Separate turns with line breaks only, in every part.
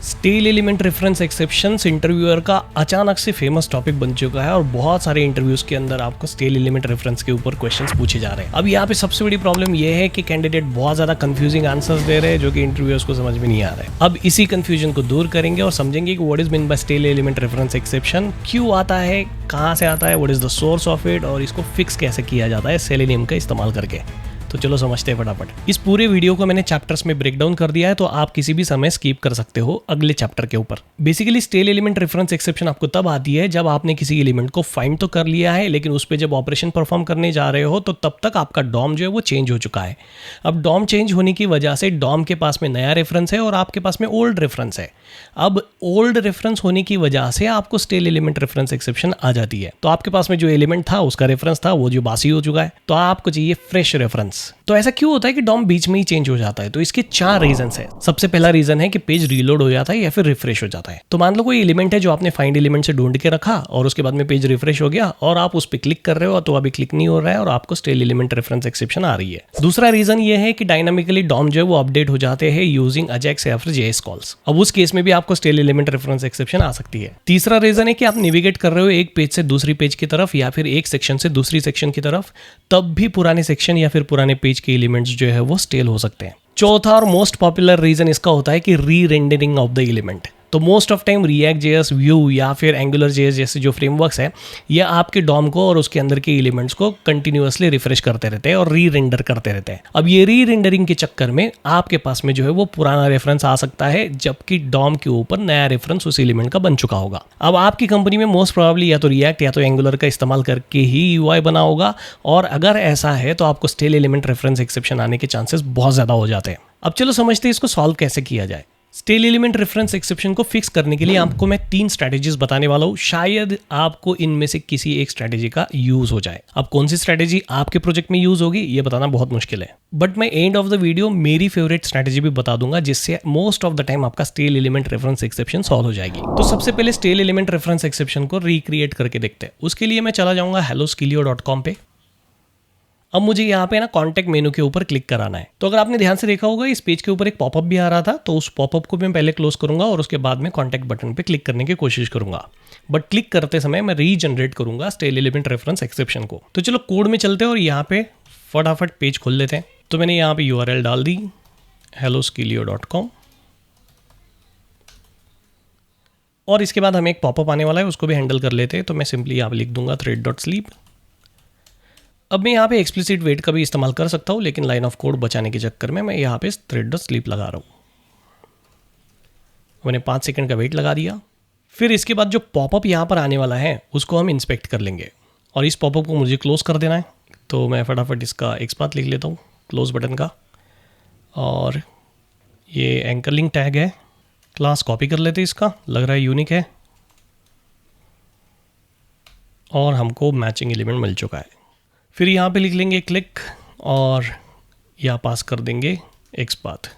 Stele element reference exceptions interviewer का अचानक से फेमस टॉपिक बन चुका है और बहुत सारे इंटरव्यूज के अंदर आपको स्टेल एलिमेंट रेफरेंस के ऊपर क्वेश्चंस पूछे जा रहे हैं। अब यहाँ पे सबसे बड़ी प्रॉब्लम ये है कि कैंडिडेट बहुत ज्यादा कंफ्यूजिंग आंसर्स दे रहे हैं जो कि इंटरव्यूअर्स को समझ में नहीं आ रहे। अब इसी कंफ्यूजन को दूर करेंगे और समझेंगे कि what is mean by stale element reference exception, क्यों आता है, कहाँ से आता है, what is the source of it और इसको फिक्स कैसे किया जाता है सेलेनियम का इस्तेमाल करके। तो चलो समझते हैं फटाफट। इस पूरे वीडियो को मैंने चैप्टर्स में ब्रेक डाउन कर दिया है, तो आप किसी भी समय स्किप कर सकते हो अगले चैप्टर के ऊपर। Basically stale element reference exception आपको तब आती है जब आपने किसी एलिमेंट को फाइंड तो कर लिया है, लेकिन उस पर जब ऑपरेशन परफॉर्म करने जा रहे हो तो तब तक आपका डॉम जो है वो चेंज हो चुका है। अब डॉम चेंज होने की वजह से डॉम के पास में नया रेफरेंस है और आपके पास में ओल्ड रेफरेंस है। अब ओल्ड रेफरेंस होने की वजह से आपको स्टेल एलिमेंट रेफरेंस एक्सेप्शन आ जाती है। तो आपके पास में जो एलिमेंट था उसका रेफरेंस था वो जो बासी हो चुका है, तो आपको चाहिए फ्रेश रेफरेंस। तो ऐसा क्यों होता है कि डॉम बीच में ही चेंज हो जाता है? तो इसके 4 रीजंस है। सबसे पहला रीजन है कि पेज रीलोड हो जाता है या फिर रिफ्रेश हो जाता है। तो मान लो कोई एलिमेंट है जो आपने फाइंड एलिमेंट से ढूंढ के रखा और उसके बाद में पेज रिफ्रेश हो गया और आप उस पर क्लिक कर रहे हो तो अभी क्लिक नहीं हो रहा है और आपको स्टेल एलिमेंट रेफरेंस एक्सेप्शन आ रही है। दूसरा रीजन ये है कि डायनामिकली डॉम जो है वो अपडेट हो जाते हैं यूजिंग अजैक्स या फिर जेएस कॉल्स। अब उस केस में भी आपको स्टेल एलिमेंट रेफरेंस एक्सेप्शन आ सकती है। तीसरा रीजन है कि आप नेविगेट कर रहे हो एक पेज से दूसरी पेज की तरफ या फिर एक सेक्शन से दूसरी सेक्शन की तरफ, तब भी पुराने सेक्शन या फिर पुराने पेज के एलिमेंट्स जो है वो स्टेल हो सकते हैं। चौथा और मोस्ट पॉपुलर रीजन इसका होता है कि री रेंडरिंग ऑफ द एलिमेंट। तो most of time react JS, view या फिर एंगुलर जेएस जैसे जो फ्रेमवर्क्स है ये आपके डॉम को और उसके अंदर के एलिमेंट्स को कंटिन्यूअसली रिफ्रेश करते रहते हैं और री रेंडर करते रहते हैं। अब ये री रेंडरिंग के चक्कर में आपके पास में जो है वो पुराना रेफरेंस आ सकता है, जबकि डॉम के ऊपर नया रेफरेंस उस एलिमेंट का बन चुका होगा। अब आपकी कंपनी में मोस्ट प्रोबेबली या तो रिएक्ट या तो एंगुलर का इस्तेमाल करके ही यूआई बना होगा, और अगर ऐसा है तो आपको स्टेल एलिमेंट रेफरेंस एक्सेप्शन आने के चांसेस बहुत ज्यादा हो जाते हैं। अब चलो समझते हैं इसको सॉल्व कैसे किया जाए। स्टेल एलिमेंट रेफरेंस एक्सेप्शन को फिक्स करने के लिए आपको मैं 3 स्ट्रैटेजीज बताने वाला हूँ। शायद आपको इनमें से किसी एक स्ट्रैटेजी का यूज हो जाए। अब कौन सी स्ट्रैटेजी आपके प्रोजेक्ट में यूज होगी ये बताना बहुत मुश्किल है, बट मैं एंड ऑफ द वीडियो मेरी फेवरेट स्ट्रैटेजी भी बता दूंगा जिससे मोस्ट ऑफ द टाइम आपका stale element reference exception solve हो जाएगी। तो सबसे पहले स्टेल एलिमेंट रेफरेंस एक्सेप्शन को रिक्रिएट करके देखते हैं। उसके लिए मैं चला जाऊंगा helloskillio.com पे। अब मुझे यहाँ पे ना कॉन्टैक्ट मेनू के ऊपर क्लिक कराना है। तो अगर आपने ध्यान से देखा होगा इस पेज के ऊपर एक पॉपअप भी आ रहा था, तो उस पॉपअप को मैं पहले क्लोज करूंगा और उसके बाद में कॉन्टैक्ट बटन पे क्लिक करने की कोशिश करूंगा। बट क्लिक करते समय मैं रीजनरेट करूंगा स्टेल एलिमेंट रेफरेंस एक्सेप्शन को। तो चलो कोड में चलते हैं और यहाँ पे फटाफट पेज खोल लेते हैं। तो मैंने यहाँ पे URL डाल दी helloskillio.com और इसके बाद हमें एक पॉपअप आने वाला है, उसको भी हैंडल कर लेते हैं। तो मैं सिंपली यहाँ पे लिख दूंगा thread.sleep। अब मैं यहाँ पे एक्सप्लिसिट वेट का भी इस्तेमाल कर सकता हूँ, लेकिन लाइन ऑफ कोड बचाने के चक्कर में मैं यहाँ पे thread.sleep लगा रहा हूँ। मैंने 5 सेकंड का वेट लगा दिया। फिर इसके बाद जो पॉपअप यहाँ पर आने वाला है उसको हम इंस्पेक्ट कर लेंगे और इस पॉपअप को मुझे क्लोज कर देना है। तो मैं फटाफट इसका XPath लिख लेता हूँ क्लोज बटन का, और ये एंकर लिंक टैग है, क्लास कॉपी कर लेते हैं इसका, लग रहा है यूनिक है, और हमको मैचिंग एलिमेंट मिल चुका है। फिर यहाँ पे लिख लेंगे क्लिक और यहाँ पास कर देंगे XPath।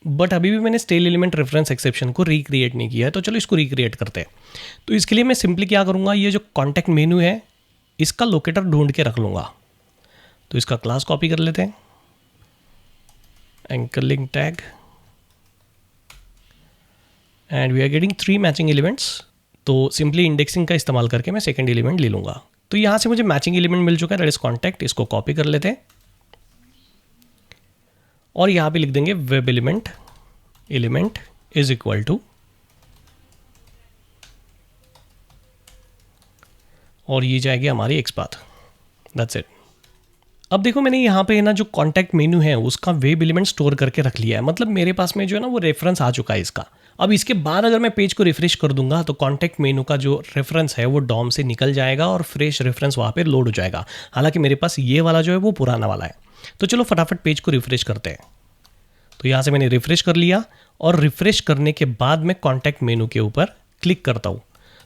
बट अभी भी मैंने स्टेल एलिमेंट रेफरेंस एक्सेप्शन को रिक्रिएट नहीं किया है, तो चलो इसको रिक्रिएट करते हैं। तो इसके लिए मैं सिंपली क्या करूँगा, ये जो कॉन्टैक्ट मेनू है इसका लोकेटर ढूंढ के रख लूँगा। तो इसका क्लास कॉपी कर लेते हैं, anchor link tag, and we are getting 3 matching elements. तो सिंपली इंडेक्सिंग का इस्तेमाल करके मैं सेकेंड एलिमेंट ले लूँगा। तो यहाँ से मुझे मैचिंग एलिमेंट मिल चुका है, दैट इज कॉन्टैक्ट। इसको कॉपी कर लेते हैं और यहाँ पे लिख देंगे web element is equal to, और ये जाएगी हमारी XPath। That's it. अब देखो मैंने यहाँ पे ना जो कॉन्टैक्ट मेनू है उसका वेब एलिमेंट स्टोर करके रख लिया है, मतलब मेरे पास में जो है ना वो रेफरेंस आ चुका है इसका। अब इसके बाद अगर मैं पेज को रिफ्रेश कर दूंगा तो कॉन्टैक्ट मेनू का जो रेफरेंस है वो डॉम से निकल जाएगा और फ्रेश रेफरेंस वहाँ पे लोड हो जाएगा। हालांकि मेरे पास ये वाला जो है वो पुराना वाला है। तो चलो फटाफट पेज को रिफ्रेश करते हैं। तो यहाँ से मैंने रिफ्रेश कर लिया और रिफ्रेश करने के बाद मैं कॉन्टैक्ट मेनू के ऊपर क्लिक करता हूँ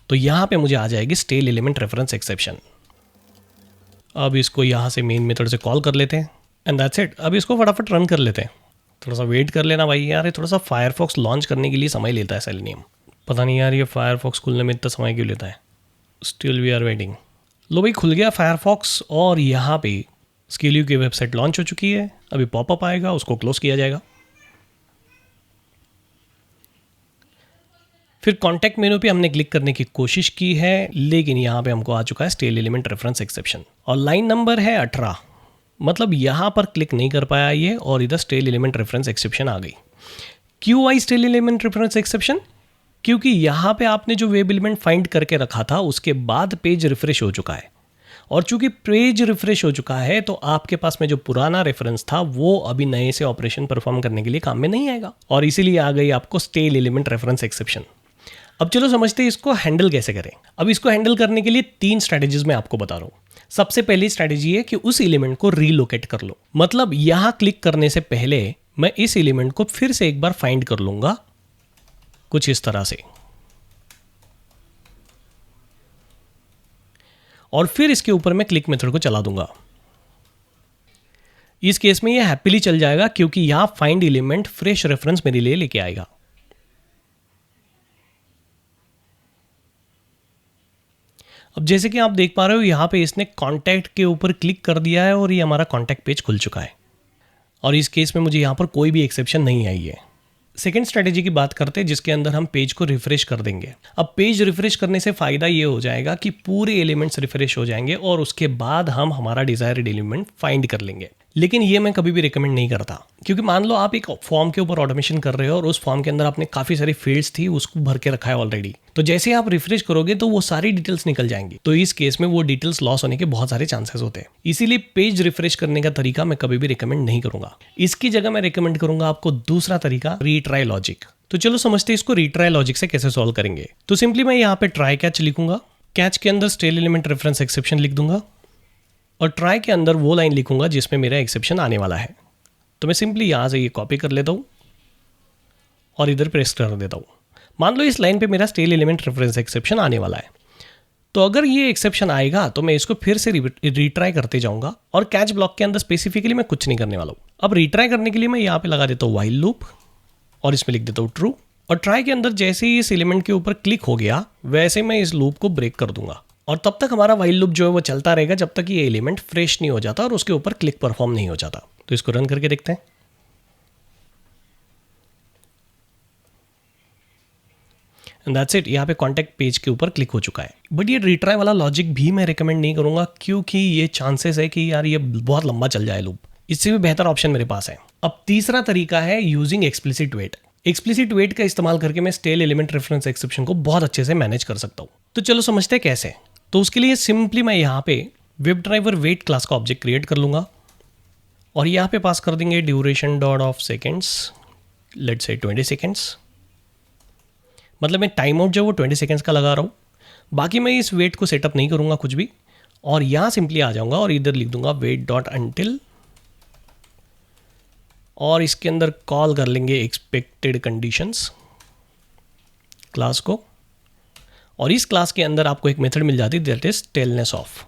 तो यहाँ पे मुझे आ जाएगी स्टेल एलिमेंट रेफरेंस एक्सेप्शन। अब इसको यहाँ से मेन मेथड से कॉल कर लेते हैं एंड दैट्स इट। अब इसको फटाफट रन कर लेते हैं। थोड़ा सा वेट कर लेना भाई यार, ये थोड़ा सा फायरफॉक्स लॉन्च करने के लिए समय लेता है सेलेनियम। पता नहीं यार ये फायरफॉक्स खुलने में इतना समय क्यों लेता है। Still we are waiting. लो भाई खुल गया फायरफॉक्स और यहाँ पे स्किलियो की वेबसाइट लॉन्च हो चुकी है। अभी पॉपअप आएगा, उसको क्लोज किया जाएगा। फिर कॉन्टैक्ट मेनू पे हमने क्लिक करने की कोशिश की है, लेकिन यहाँ पे हमको आ चुका है स्टेल एलिमेंट रेफरेंस एक्सेप्शन और लाइन नंबर है 18। मतलब यहाँ पर क्लिक नहीं कर पाया ये और इधर स्टेल एलिमेंट रेफरेंस एक्सेप्शन आ गई। क्यों आई स्टेल एलिमेंट रेफरेंस एक्सेप्शन? क्योंकि यहाँ पे आपने जो वेब एलिमेंट फाइंड करके रखा था उसके बाद पेज रिफ्रेश हो चुका है, और चूंकि पेज रिफ्रेश हो चुका है तो आपके पास में जो पुराना रेफरेंस था वो अभी नए से ऑपरेशन परफॉर्म करने के लिए काम में नहीं आएगा, और इसीलिए आ गई आपको स्टेल एलिमेंट रेफरेंस एक्सेप्शन। अब चलो समझते हैं इसको हैंडल कैसे करें। अब इसको हैंडल करने के लिए 3 स्ट्रैटेजीज मैं आपको बता रहा हूँ। सबसे पहली स्ट्रैटेजी है कि उस एलिमेंट को रीलोकेट कर लो। मतलब यहाँ क्लिक करने से पहले मैं इस एलिमेंट को फिर से एक बार फाइंड कर लूंगा कुछ इस तरह से, और फिर इसके ऊपर मैं क्लिक मेथड को चला दूंगा। इस केस में ये हैप्पीली चल जाएगा क्योंकि यहां फाइंड एलिमेंट फ्रेश रेफरेंस मेरे लिए लेके आएगा। अब जैसे कि आप देख पा रहे हो यहां पे इसने कॉन्टैक्ट के ऊपर क्लिक कर दिया है और ये हमारा कॉन्टैक्ट पेज खुल चुका है, और इस केस में मुझे यहां पर कोई भी एक्सेप्शन नहीं आई है। सेकेंड स्ट्रैटेजी की बात करते हैं जिसके अंदर हम पेज को रिफ्रेश कर देंगे। अब पेज रिफ्रेश करने से फायदा ये हो जाएगा कि पूरे एलिमेंट्स रिफ्रेश हो जाएंगे और उसके बाद हम हमारा डिजायर्ड एलिमेंट फाइंड कर लेंगे। लेकिन ये मैं कभी भी रिकमेंड नहीं करता, क्योंकि मान लो आप एक फॉर्म के ऊपर ऑटोमेशन कर रहे हो और उस फॉर्म के अंदर आपने काफी सारी फील्ड्स थी उसको भर के रखा है ऑलरेडी, तो जैसे आप रिफ्रेश करोगे तो वो सारी डिटेल्स निकल जाएंगी, तो इस केस में वो डिटेल्स लॉस होने के बहुत सारे चांसेस होते हैं। इसीलिए पेज रिफ्रेश करने का तरीका मैं कभी भी रिकमेंड नहीं करूंगा। इसकी जगह मैं रिकमेंड करूंगा आपको दूसरा तरीका, रीट्राई लॉजिक। तो चलो समझते हैं इसको रीट्राई लॉजिक से कैसे सॉल्व करेंगे। तो सिंपली मैं यहाँ पे ट्राई कैच लिखूंगा, कैच के अंदर स्टेल एलिमेंट रेफरेंस एक्सेप्शन लिख दूंगा और ट्राई के अंदर वो लाइन लिखूंगा जिसमें मेरा एक्सेप्शन आने वाला है। तो मैं सिंपली यहाँ से ये कॉपी कर लेता हूँ और इधर प्रेस कर देता हूँ। मान लो इस लाइन पे मेरा स्टेल एलिमेंट रेफरेंस एक्सेप्शन आने वाला है, तो अगर ये एक्सेप्शन आएगा तो मैं इसको फिर से रीट्राई करते जाऊँगा और कैच ब्लॉक के अंदर स्पेसिफिकली मैं कुछ नहीं करने वाला हूँ। अब रीट्राई करने के लिए मैं यहाँ पे लगा देता हूँ व्हाइल लूप और इसमें लिख देता हूँ ट्रू, और ट्राई के अंदर जैसे ही इस एलिमेंट के ऊपर क्लिक हो गया वैसे मैं इस लूप को ब्रेक कर दूंगा, और तब तक हमारा व्हाइल लूप जो है वो चलता रहेगा जब तक ये एलिमेंट फ्रेश नहीं हो जाता और उसके ऊपर क्लिक परफॉर्म नहीं हो जाता। तो इसको रन करके देखते हैं। एंड दैट्स इट, यहाँ पे कॉन्टैक्ट पेज के ऊपर क्लिक हो चुका है। बट ये रिट्राई वाला लॉजिक भी मैं रिकमेंड नहीं करूंगा, क्योंकि ये चांसेस है कि यार ये बहुत लंबा चल जाए लूप। इससे भी बेहतर ऑप्शन मेरे पास है। अब तीसरा तरीका है using explicit wait. Explicit wait का इस्तेमाल करके मैं स्टेल एलिमेंट रेफरेंस एक्सेप्शन को बहुत अच्छे से मैनेज कर सकता हूँ। तो चलो समझते हैं कैसे। तो उसके लिए सिंपली मैं यहाँ पे वेब ड्राइवर वेट क्लास का ऑब्जेक्ट क्रिएट कर लूँगा और यहाँ पे पास कर देंगे duration dot of seconds, let's say 20 seconds. मतलब मैं टाइम आउट जो वो 20 सेकेंड्स का लगा रहा हूँ। बाकी मैं इस वेट को सेटअप नहीं करूँगा कुछ भी, और यहाँ सिंपली आ जाऊँगा और इधर लिख दूंगा वेट डॉट अनटिल, और इसके अंदर कॉल कर लेंगे एक्सपेक्टेड कंडीशंस क्लास को, और इस क्लास के अंदर आपको एक मेथड मिल जाती है दैट इज स्टेलनेस ऑफ।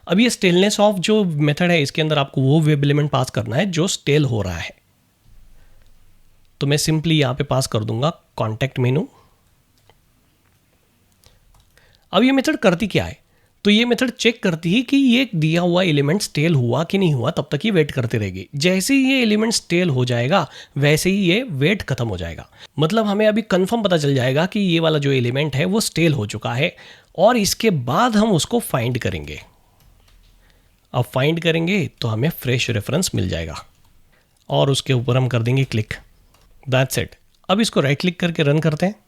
अब ये स्टेलनेस ऑफ जो मेथड है इसके अंदर आपको वो वेब एलिमेंट पास करना है जो स्टेल हो रहा है। तो मैं सिंपली यहाँ पे पास कर दूंगा कॉन्टेक्ट मेनू। अब ये मेथड करती क्या है, तो ये मेथड चेक करती है कि ये दिया हुआ एलिमेंट स्टेल हुआ कि नहीं हुआ, तब तक ये वेट करती रहेगी। जैसे ही ये एलिमेंट स्टेल हो जाएगा वैसे ही ये वेट खत्म हो जाएगा। मतलब हमें अभी कंफर्म पता चल जाएगा कि ये वाला जो एलिमेंट है वो स्टेल हो चुका है, और इसके बाद हम उसको फाइंड करेंगे। अब फाइंड करेंगे तो हमें फ्रेश रेफरेंस मिल जाएगा और उसके ऊपर हम कर देंगे क्लिक। That's it. अब इसको राइट क्लिक करके रन करते हैं।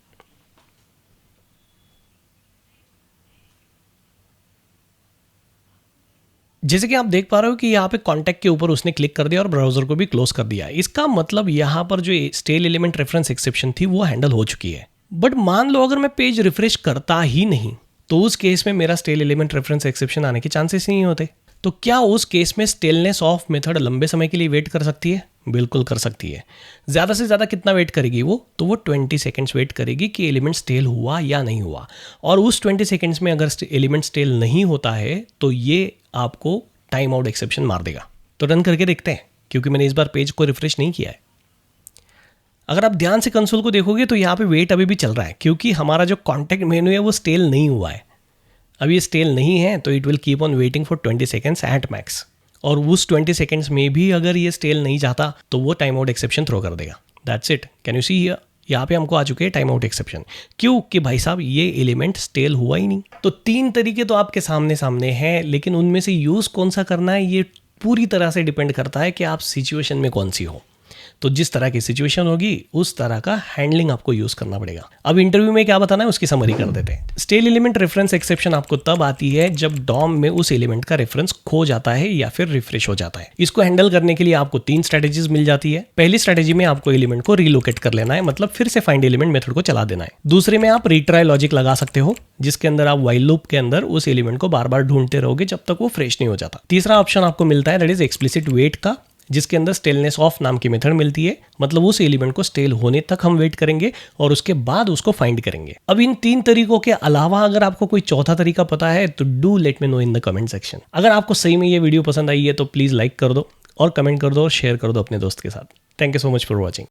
जैसे कि आप देख पा रहे हो कि यहाँ पे कॉन्टैक्ट के ऊपर उसने क्लिक कर दिया और ब्राउजर को भी क्लोज कर दिया। इसका मतलब यहाँ पर जो स्टेल एलिमेंट रेफरेंस एक्सेप्शन थी वो हैंडल हो चुकी है। बट मान लो अगर मैं पेज रिफ्रेश करता ही नहीं तो उस केस में मेरा स्टेल एलिमेंट रेफरेंस एक्सेप्शन आने के चांसेस ही नहीं होते। तो क्या उस केस में स्टेलनेस ऑफ मेथड लंबे समय के लिए वेट कर सकती है? बिल्कुल कर सकती है। ज़्यादा से ज़्यादा कितना वेट करेगी वो? तो वो 20 सेकेंड्स वेट करेगी कि एलिमेंट स्टेल हुआ या नहीं हुआ, और उस 20 सेकेंड्स में अगर एलिमेंट स्टेल नहीं होता है तो ये आपको टाइम आउट एक्सेप्शन मार देगा। तो रन करके देखते हैं, क्योंकि मैंने इस बार पेज को रिफ्रेश नहीं किया है। अगर आप ध्यान से कंसोल को देखोगे तो यहाँ पे वेट अभी भी चल रहा है, क्योंकि हमारा जो कॉन्टैक्ट मेनू है वो स्टेल नहीं हुआ है। अब ये स्टेल नहीं है तो it will keep on waiting for 20 seconds at max, और उस 20 सेकेंड्स में भी अगर ये स्टेल नहीं चाहता तो वो टाइम आउट एक्सेप्शन थ्रो कर देगा। That's it. Can you see here, यहाँ पे हमको आ चुके हैं टाइम आउट एक्सेप्शन। क्यों? कि भाई साहब ये एलिमेंट स्टेल हुआ ही नहीं। तो 3 तरीके तो आपके सामने सामने हैं, लेकिन उनमें से यूज़ कौन सा करना है ये पूरी तरह से डिपेंड करता है कि आप सिचुएशन में कौन सी हो। तो जिस तरह की सिचुएशन होगी उस तरह का हैंडलिंग आपको यूज करना पड़ेगा। अब इंटरव्यू में क्या बताना है उसकी समरी कर देते हैं। स्टेल एलिमेंट रेफरेंस एक्सेप्शन आपको तब आती है जब डॉम में उस एलिमेंट का रेफरेंस खो जाता है या फिर रिफ्रेश हो जाता है। इसको हैंडल करने के लिए आपको 3 स्ट्रेटेजीज मिल जाती है। पहली स्ट्रेटेजी में आपको एलिमेंट को रिलोकेट कर लेना है, मतलब फिर से फाइंड एलिमेंट मेथड को चला देना है। दूसरे में आप रिट्राई लॉजिक लगा सकते हो, जिसके अंदर आप व्हाइल लूप के अंदर उस एलिमेंट को बार बार ढूंढते रहोगे जब तक वो फ्रेश नहीं हो जाता। तीसरा ऑप्शन आपको मिलता है दैट इज एक्सप्लिसिट वेट का, जिसके अंदर स्टेलनेस ऑफ नाम की मेथड मिलती है, मतलब उस एलिमेंट को स्टेल होने तक हम वेट करेंगे और उसके बाद उसको फाइंड करेंगे। अब इन 3 तरीकों के अलावा अगर आपको कोई चौथा तरीका पता है तो do let me know in the comment section. अगर आपको सही में ये वीडियो पसंद आई है तो प्लीज लाइक कर दो और कमेंट कर दो और शेयर कर दो अपने दोस्त के साथ। Thank you so much for watching.